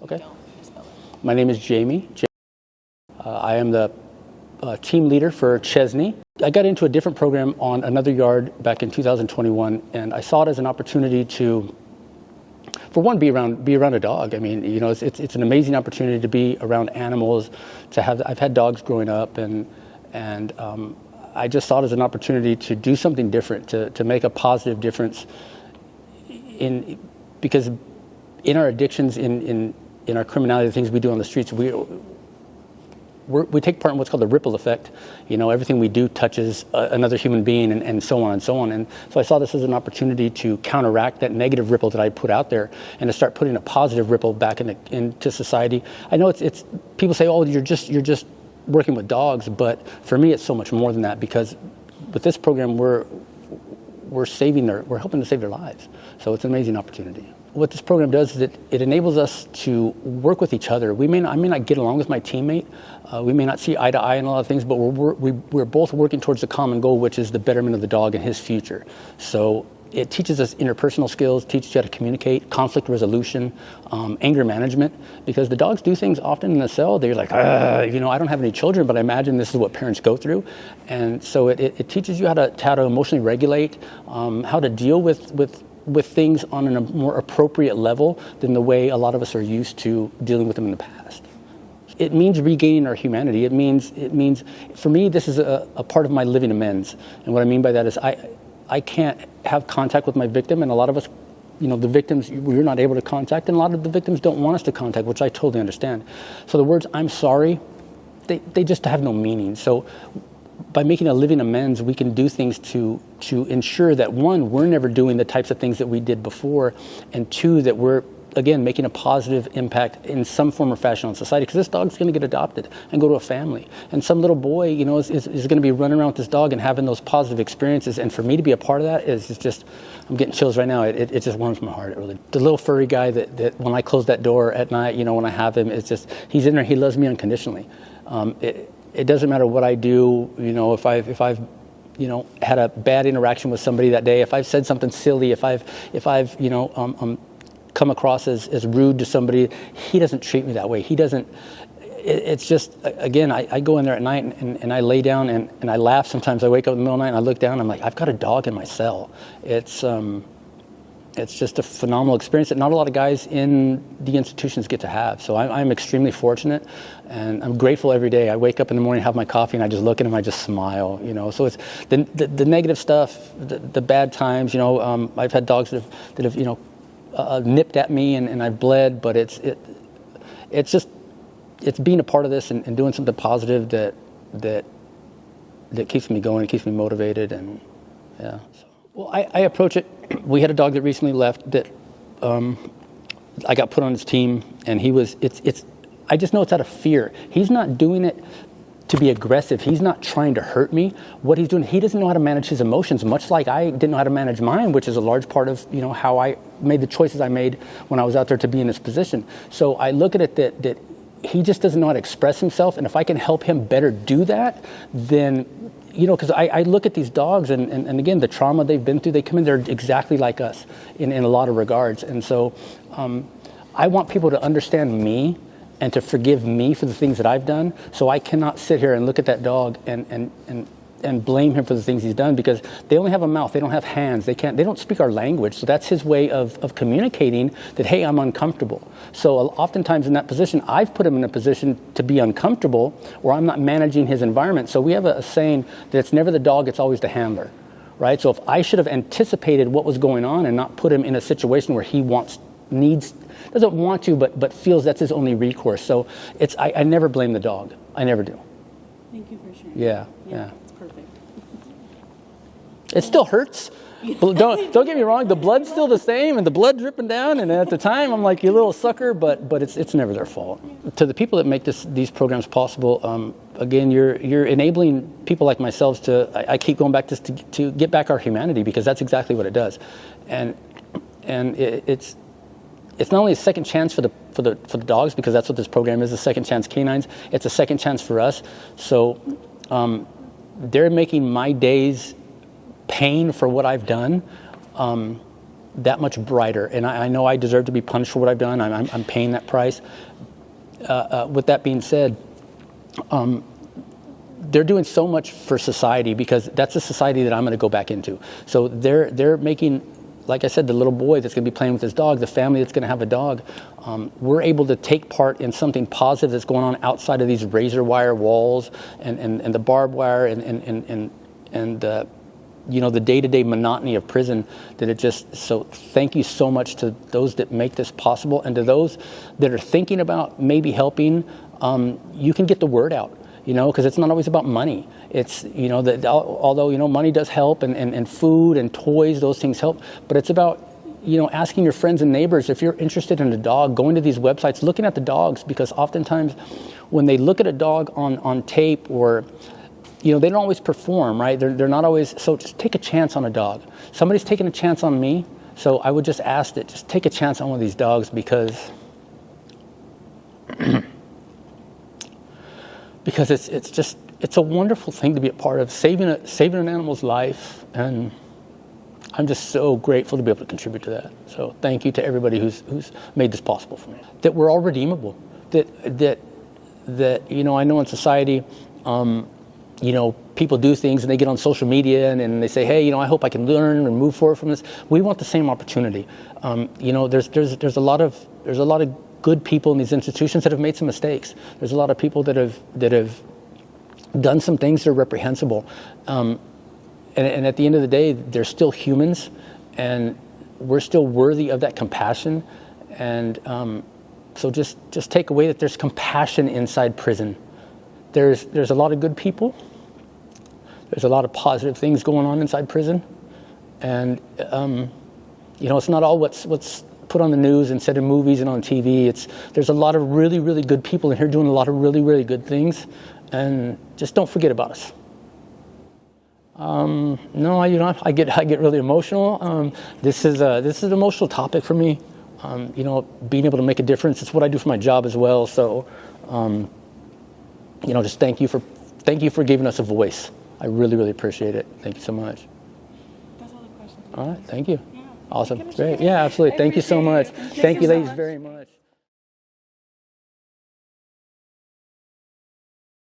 Okay. Don't spell it. My name is Jaime. I am the team leader for Chesney. I got into a different program on another yard back in 2021, and I saw it as an opportunity to, for one, be around a dog. I mean, you know, it's an amazing opportunity to be around animals. I've had dogs growing up, and I just saw it as an opportunity to do something different, to make a positive difference because in our addictions, in our criminality, the things we do on the streets, we take part in what's called the ripple effect. You know, everything we do touches another human being, and so on and so on. And so I saw this as an opportunity to counteract that negative ripple that I put out there, and to start putting a positive ripple back into society. I know it's people say, oh, you're just working with dogs, but for me, it's so much more than that, because with this program, we're helping to save their lives. So it's an amazing opportunity. What this program does is it enables us to work with each other. I may not get along with my teammate. We may not see eye to eye in a lot of things, but we're both working towards the common goal, which is the betterment of the dog and his future. So it teaches us interpersonal skills, teaches you how to communicate, conflict resolution, anger management, because the dogs do things often in the cell. They're like, you know, I don't have any children, but I imagine this is what parents go through. And so it teaches you how to emotionally regulate, how to deal with things on a more appropriate level than the way a lot of us are used to dealing with them in the past. It means regaining our humanity. It means for me, this is a part of my living amends. And what I mean by that is I can't have contact with my victim, and a lot of us, you know, the victims, we're not able to contact, and a lot of the victims don't want us to contact, which I totally understand. So the words "I'm sorry," they just have no meaning. So by making a living amends, we can do things to ensure that, one, we're never doing the types of things that we did before, and two, that we're, again, making a positive impact in some form or fashion on society, because this dog's going to get adopted and go to a family. And some little boy, you know, is going to be running around with this dog and having those positive experiences. And for me to be a part of that is just, I'm getting chills right now. It just warms my heart. It really. The little furry guy that when I close that door at night, you know, when I have him, it's just, he's in there, he loves me unconditionally. It doesn't matter what I do, you know, if I've you know, had a bad interaction with somebody that day, if I've said something silly, if I've you know, come across as rude to somebody, he doesn't treat me that way. He doesn't. It's just, again, I go in there at night and I lay down and I laugh. Sometimes I wake up in the middle of the night and I look down and I'm like, I've got a dog in my cell. It's just a phenomenal experience that not a lot of guys in the institutions get to have. So I'm extremely fortunate, and I'm grateful every day. I wake up in the morning, have my coffee, and I just look at him, I just smile, you know. So it's the negative stuff, the bad times, you know. I've had dogs that have you know, nipped at me and I've bled, but it's being a part of this and doing something positive that keeps me going, keeps me motivated, and yeah. So. Well, I approach it. We had a dog that recently left that I got put on his team, and I just know it's out of fear. He's not doing it to be aggressive. He's not trying to hurt me. What he's doing, he doesn't know how to manage his emotions, much like I didn't know how to manage mine, which is a large part of, you know, how I made the choices I made when I was out there to be in this position. So I look at it that he just doesn't know how to express himself, and if I can help him better do that, then, you know, because I look at these dogs and again, the trauma they've been through, they come in there exactly like us in a lot of regards. And so I want people to understand me and to forgive me for the things that I've done. So I cannot sit here and look at that dog and blame him for the things he's done, because they only have a mouth, they don't have hands, they don't speak our language. So that's his way of communicating that, hey, I'm uncomfortable. So oftentimes in that position, I've put him in a position to be uncomfortable, or I'm not managing his environment. So we have a saying that it's never the dog, it's always the handler, right? So if I should have anticipated what was going on and not put him in a situation where he doesn't want to, but feels that's his only recourse. So I never blame the dog. I never do. Thank you for sharing. Yeah. It's perfect. It still hurts. Don't get me wrong. The blood's still the same, and the blood dripping down. And at the time, I'm like, you little sucker. But it's never their fault. To the people that make these programs possible, again, you're enabling people like myself I keep going back to get back our humanity, because that's exactly what it does. And it's not only a second chance for the dogs, because that's what this program is, a second chance canines. It's a second chance for us. So they're making my days pain for what I've done that much brighter. And I know I deserve to be punished for what I've done. I'm paying that price. With that being said, they're doing so much for society, because that's a society that I'm going to go back into. So they're making, like I said, the little boy that's going to be playing with his dog, the family that's going to have a dog, we're able to take part in something positive that's going on outside of these razor wire walls and the barbed wire and the day-to-day monotony of prison. So thank you so much to those that make this possible, and to those that are thinking about maybe helping. You can get the word out, because it's not always about money. It's, although, money does help, and food and toys, those things help, but it's about, asking your friends and neighbors, if you're interested in a dog, going to these websites, looking at the dogs, because oftentimes when they look at a dog on tape, or, they don't always perform, right? They're not always, so just take a chance on a dog. Somebody's taking a chance on me, so I would just ask that, just take a chance on one of these dogs, because it's a wonderful thing to be a part of, saving an animal's life, and I'm just so grateful to be able to contribute to that. So thank you to everybody who's made this possible for me. That we're all redeemable. That I know in society, people do things and they get on social media and they say, hey, I hope I can learn and move forward from this. We want the same opportunity. There's a lot of good people in these institutions that have made some mistakes. There's a lot of people that have done some things that are reprehensible. And at the end of the day, they're still humans, and we're still worthy of that compassion. And so just take away that there's compassion inside prison. There's a lot of good people. There's a lot of positive things going on inside prison. And, it's not all what's put on the news and said in movies and on TV. There's a lot of really, really good people in here doing a lot of really, really good things. And just don't forget about us. No, I get really emotional. This is an emotional topic for me. Being able to make a difference. It's what I do for my job as well. So, just thank you for giving us a voice. I really, really appreciate it. Thank you so much. That's all the questions. All right, thank you. Yeah. Awesome, great. Yeah, absolutely. Thank you so much. Thank you, ladies, very much.